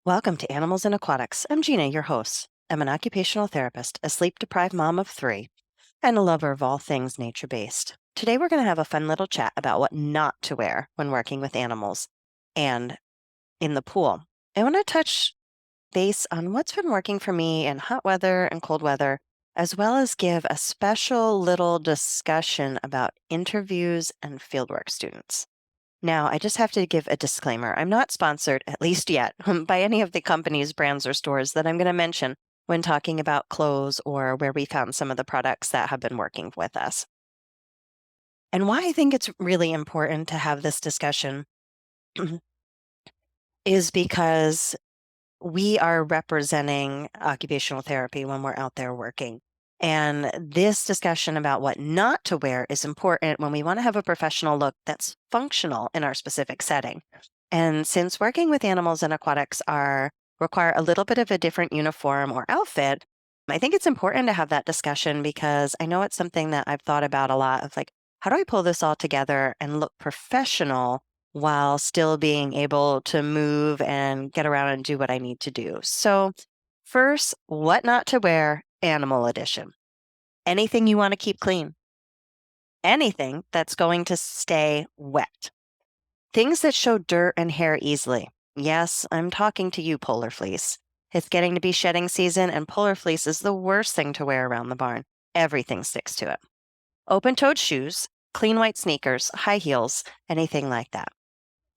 Welcome to Animals and Aquatics. I'm Gina, your host. I'm an occupational therapist, a sleep-deprived mom of 3, and a lover of all things nature-based. Today we're going to have a fun little chat about what not to wear when working with animals and in the pool. I want to touch base on what's been working for me in hot weather and cold weather, as well as give a special little discussion about interviews and fieldwork students. Now, I just have to give a disclaimer. I'm not sponsored, at least yet, by any of the companies, brands, or stores that I'm going to mention when talking about clothes or where we found some of the products that have been working with us. And why I think it's really important to have this discussion is because we are representing occupational therapy when we're out there working. And this discussion about what not to wear is important when we want to have a professional look that's functional in our specific setting. And since working with animals and aquatics require a little bit of a different uniform or outfit, I think it's important to have that discussion because I know it's something that I've thought about a lot of like, how do I pull this all together and look professional while still being able to move and get around and do what I need to do? So, first, what not to wear, animal edition. Anything you want to keep clean, anything that's going to stay wet, things that show dirt and hair easily. Yes, I'm talking to you, polar fleece. It's getting to be shedding season, and polar fleece is the worst thing to wear around the barn. Everything sticks to it. Open-toed shoes, clean white sneakers, high heels, anything like that.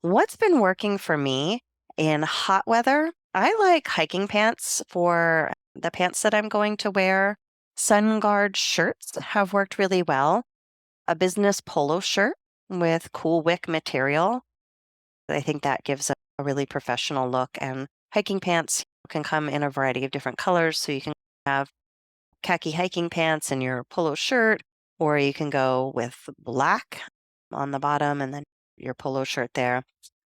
What's been working for me in hot weather? I like hiking pants for the pants that I'm going to wear. Sun guard shirts have worked really well. A business polo shirt with cool wick material. I think that gives a really professional look. And hiking pants can come in a variety of different colors. So you can have khaki hiking pants and your polo shirt, or you can go with black on the bottom and then your polo shirt there.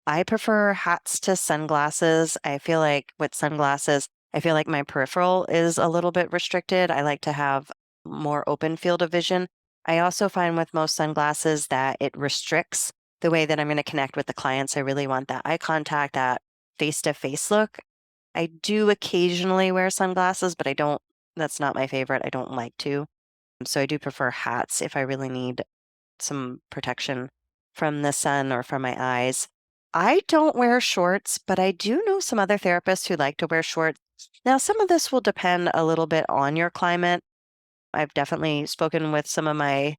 I prefer hats to sunglasses. I feel like with sunglasses, I feel like my peripheral is a little bit restricted. I like to have more open field of vision. I also find with most sunglasses that it restricts the way that I'm going to connect with the clients. I really want that eye contact, that face-to-face look. I do occasionally wear sunglasses, but that's not my favorite. I don't like to. So I do prefer hats if I really need some protection from the sun or from my eyes. I don't wear shorts, but I do know some other therapists who like to wear shorts. Now, some of this will depend a little bit on your climate. I've definitely spoken with some of my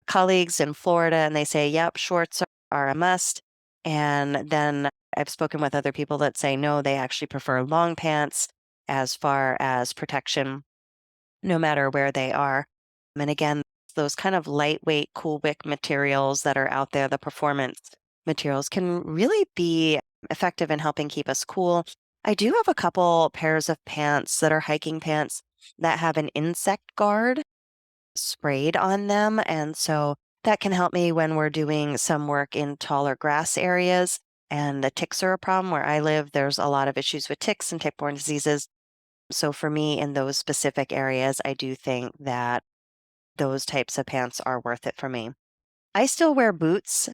colleagues in Florida, and they say, yep, shorts are a must. And then I've spoken with other people that say, no, they actually prefer long pants as far as protection, no matter where they are. And again, those kind of lightweight, cool wick materials that are out there, the performance materials, can really be effective in helping keep us cool. I do have a couple pairs of pants that are hiking pants that have an insect guard sprayed on them. And so that can help me when we're doing some work in taller grass areas. And the ticks are a problem. Where I live, there's a lot of issues with ticks and tick-borne diseases. So for me, in those specific areas, I do think that those types of pants are worth it for me. I still wear boots.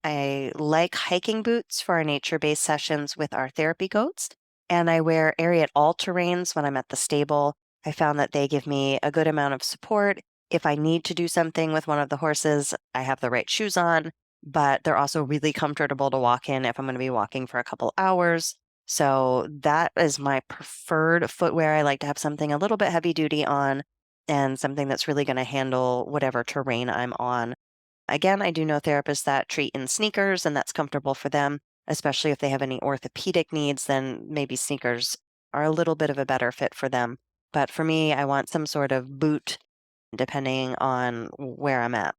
I like hiking boots for our nature-based sessions with our therapy goats, and I wear Ariat all-terrains when I'm at the stable. I found that they give me a good amount of support. If I need to do something with one of the horses, I have the right shoes on, but they're also really comfortable to walk in if I'm going to be walking for a couple hours. So that is my preferred footwear. I like to have something a little bit heavy duty on and something that's really going to handle whatever terrain I'm on. Again, I do know therapists that treat in sneakers, and that's comfortable for them, especially if they have any orthopedic needs, then maybe sneakers are a little bit of a better fit for them. But for me, I want some sort of boot depending on where I'm at.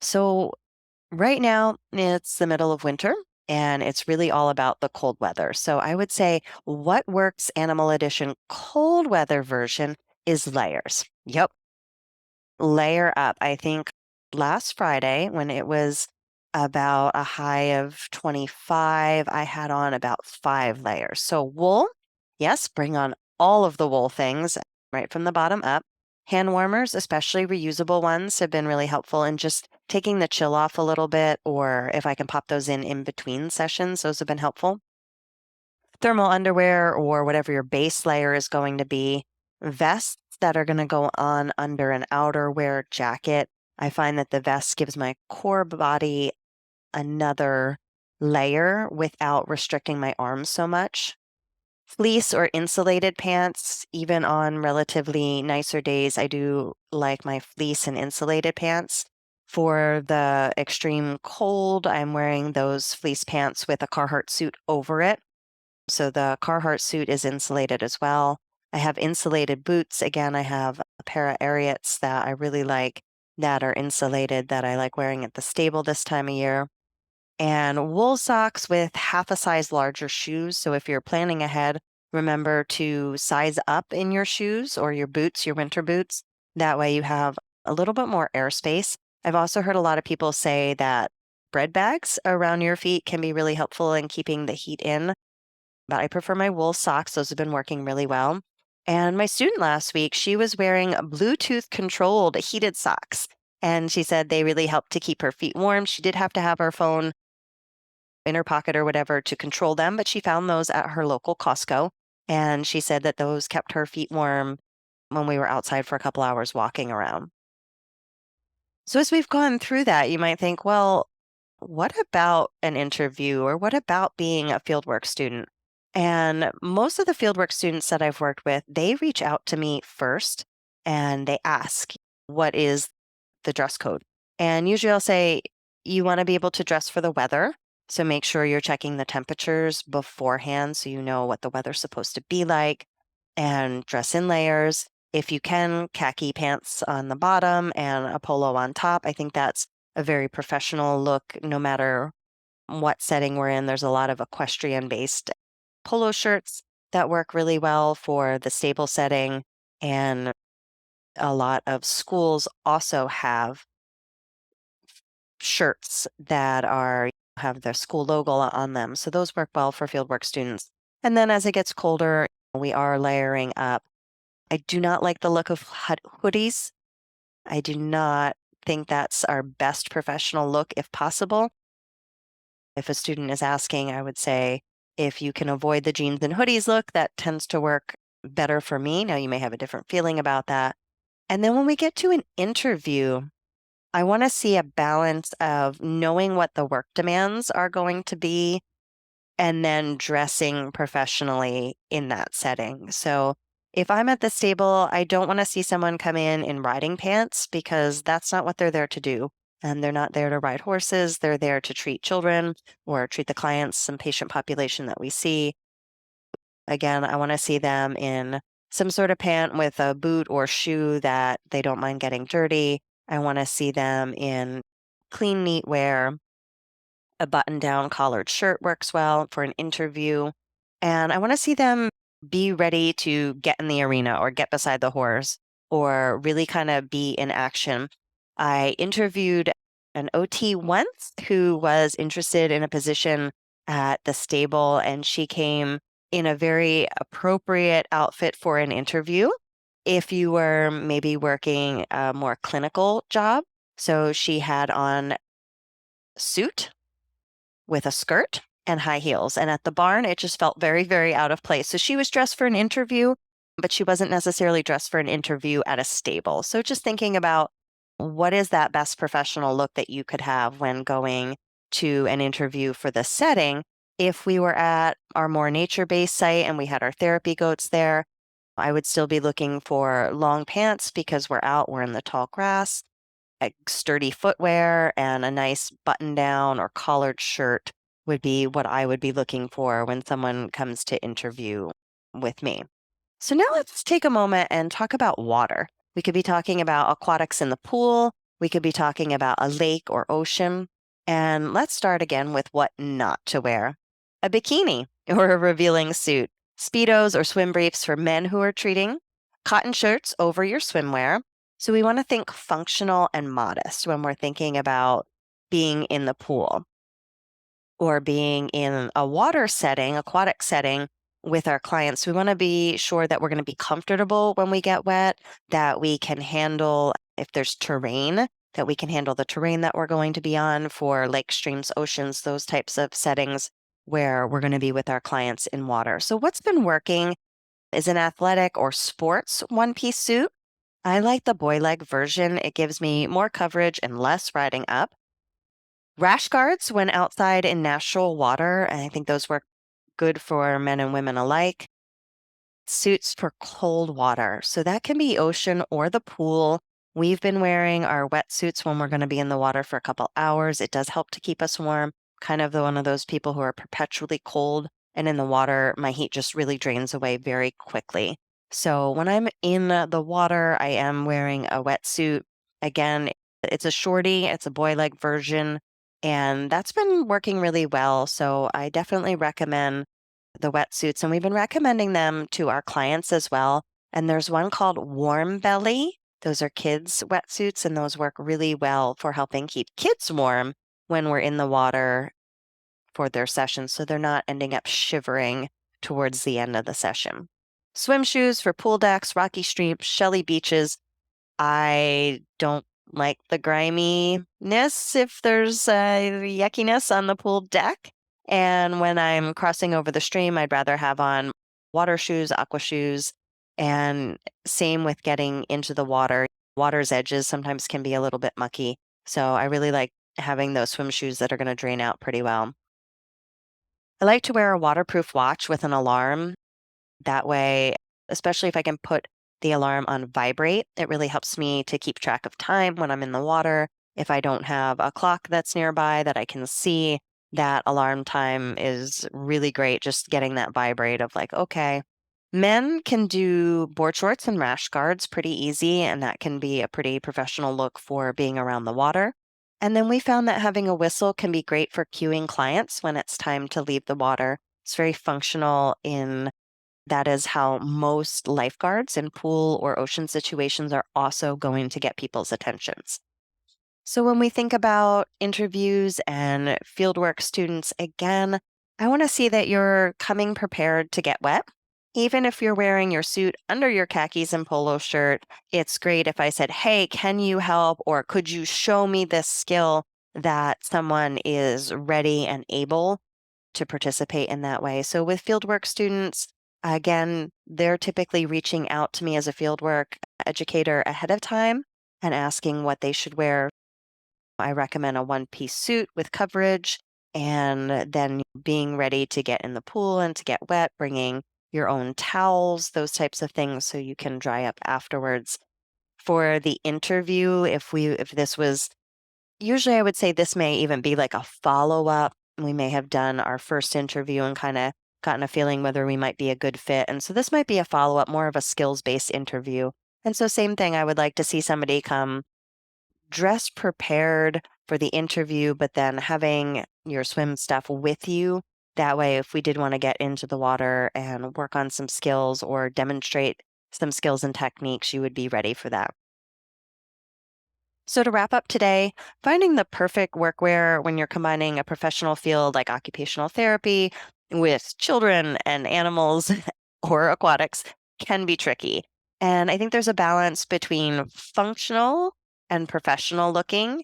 So right now, it's the middle of winter, and it's really all about the cold weather. So I would say what works Animal Edition cold weather version is layers. Yep, layer up. I think last Friday, when it was about a high of 25, I had on about 5 layers. So wool, yes, bring on all of the wool things right from the bottom up. Hand warmers, especially reusable ones, have been really helpful in just taking the chill off a little bit, or if I can pop those in between sessions, those have been helpful. thermal underwear or whatever your base layer is going to be, vests that are going to go on under an outerwear jacket. I find that the vest gives my core body another layer without restricting my arms so much. Fleece or insulated pants, even on relatively nicer days, I do like my fleece and insulated pants. For the extreme cold, I'm wearing those fleece pants with a Carhartt suit over it. So the Carhartt suit is insulated as well. I have insulated boots. Again, I have a pair of Ariats that I really like that are insulated that I like wearing at the stable this time of year. And wool socks with half a size larger shoes. So if you're planning ahead, remember to size up in your shoes or your boots, your winter boots. That way you have a little bit more airspace. I've also heard a lot of people say that bread bags around your feet can be really helpful in keeping the heat in, but I prefer my wool socks. Those have been working really well. And my student last week, she was wearing Bluetooth controlled heated socks. And she said they really helped to keep her feet warm. She did have to have her phone in her pocket or whatever to control them, but she found those at her local Costco. And she said that those kept her feet warm when we were outside for a couple hours walking around. So as we've gone through that, you might think, well, what about an interview or what about being a fieldwork student? And most of the fieldwork students that I've worked with, they reach out to me first and they ask, what is the dress code? And usually I'll say, you want to be able to dress for the weather. So make sure you're checking the temperatures beforehand so you know what the weather's supposed to be like and dress in layers. If you can, khaki pants on the bottom and a polo on top. I think that's a very professional look no matter what setting we're in. There's a lot of equestrian based polo shirts that work really well for the stable setting. And a lot of schools also have shirts that have their school logo on them. So those work well for fieldwork students. And then as it gets colder, we are layering up. I do not like the look of hoodies. I do not think that's our best professional look if possible. If a student is asking, I would say if you can avoid the jeans and hoodies look, that tends to work better for me. Now, you may have a different feeling about that. And then when we get to an interview, I want to see a balance of knowing what the work demands are going to be and then dressing professionally in that setting. So if I'm at the stable, I don't want to see someone come in riding pants because that's not what they're there to do. And they're not there to ride horses. They're there to treat children or treat the clients, some patient population that we see. Again, I want to see them in some sort of pant with a boot or shoe that they don't mind getting dirty. I want to see them in clean, neat wear. A button-down collared shirt works well for an interview. And I want to see them be ready to get in the arena or get beside the horse or really kind of be in action. I interviewed an OT once who was interested in a position at the stable, and she came in a very appropriate outfit for an interview. If you were maybe working a more clinical job, so she had on a suit with a skirt and high heels. And at the barn, it just felt very, very out of place. So she was dressed for an interview, but she wasn't necessarily dressed for an interview at a stable. So just thinking about what is that best professional look that you could have when going to an interview for the setting. If we were at our more nature-based site and we had our therapy goats there, I would still be looking for long pants because we're out, we're in the tall grass, sturdy footwear, and a nice button down or collared shirt would be what I would be looking for when someone comes to interview with me. So now let's take a moment and talk about water. We could be talking about aquatics in the pool. We could be talking about a lake or ocean. And let's start again with what not to wear. A bikini or a revealing suit, Speedos or swim briefs for men who are treating, cotton shirts over your swimwear. So we want to think functional and modest when we're thinking about being in the pool or being in a water setting, aquatic setting with our clients. We want to be sure that we're going to be comfortable when we get wet, that we can handle if there's terrain, that we can handle the terrain that we're going to be on for lakes, streams, oceans, those types of settings where we're going to be with our clients in water. So what's been working is an athletic or sports one-piece suit. I like the boy leg version. It gives me more coverage and less riding up. Rash guards when outside in natural water, and I think those work good for men and women alike. Suits for cold water. So that can be ocean or the pool. We've been wearing our wetsuits when we're going to be in the water for a couple hours. It does help to keep us warm. Kind of one of those people who are perpetually cold, and in the water, my heat just really drains away very quickly. So when I'm in the water, I am wearing a wetsuit. Again, it's a shorty, it's a boy leg version, and that's been working really well. So I definitely recommend the wetsuits, and we've been recommending them to our clients as well. And there's one called Warm Belly. Those are kids' wetsuits, and those work really well for helping keep kids warm when we're in the water for their session, so they're not ending up shivering towards the end of the session. Swim shoes for pool decks, rocky streams, shelly beaches. I don't like the griminess if there's yuckiness on the pool deck. And when I'm crossing over the stream, I'd rather have on water shoes, aqua shoes, and same with getting into the water. Water's edges sometimes can be a little bit mucky. So I really like having those swim shoes that are going to drain out pretty well. I like to wear a waterproof watch with an alarm. That way, especially if I can put the alarm on vibrate, it really helps me to keep track of time when I'm in the water. If I don't have a clock that's nearby that I can see, that alarm time is really great. Just getting that vibrate of like, okay. Men can do board shorts and rash guards pretty easy, and that can be a pretty professional look for being around the water. And then we found that having a whistle can be great for cueing clients when it's time to leave the water. It's very functional in that is how most lifeguards in pool or ocean situations are also going to get people's attentions. So when we think about interviews and fieldwork students, again, I want to see that you're coming prepared to get wet. Even if you're wearing your suit under your khakis and polo shirt, it's great if I said, hey, can you help? Or could you show me this skill that someone is ready and able to participate in that way. So with fieldwork students, again, they're typically reaching out to me as a fieldwork educator ahead of time and asking what they should wear. I recommend a one-piece suit with coverage, and then being ready to get in the pool and to get wet, bringing your own towels, those types of things so you can dry up afterwards. For the interview, if this was usually I would say this may even be like a follow-up. We may have done our first interview and kind of gotten a feeling whether we might be a good fit. And so this might be a follow-up, more of a skills-based interview. And so same thing, I would like to see somebody come dressed prepared for the interview, but then having your swim stuff with you. That way, if we did want to get into the water and work on some skills or demonstrate some skills and techniques, you would be ready for that. So, to wrap up today, finding the perfect workwear when you're combining a professional field like occupational therapy with children and animals or aquatics can be tricky. And I think there's a balance between functional and professional looking.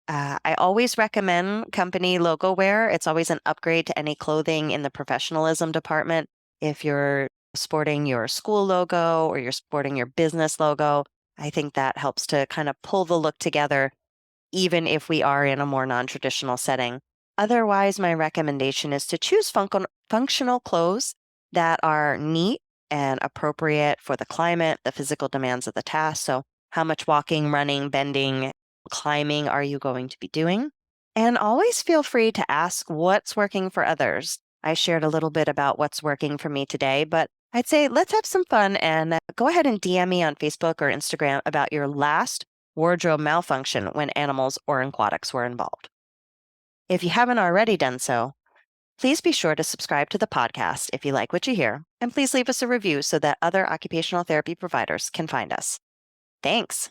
I always recommend company logo wear. It's always an upgrade to any clothing in the professionalism department. If you're sporting your school logo or you're sporting your business logo, I think that helps to kind of pull the look together, even if we are in a more non-traditional setting. Otherwise, my recommendation is to choose functional clothes that are neat and appropriate for the climate, the physical demands of the task. So, how much walking, running, bending, climbing are you going to be doing? And always feel free to ask what's working for others. I shared a little bit about what's working for me today, but I'd say let's have some fun and go ahead and DM me on Facebook or Instagram about your last wardrobe malfunction when animals or aquatics were involved. If you haven't already done so, please be sure to subscribe to the podcast if you like what you hear, and please leave us a review so that other occupational therapy providers can find us. Thanks.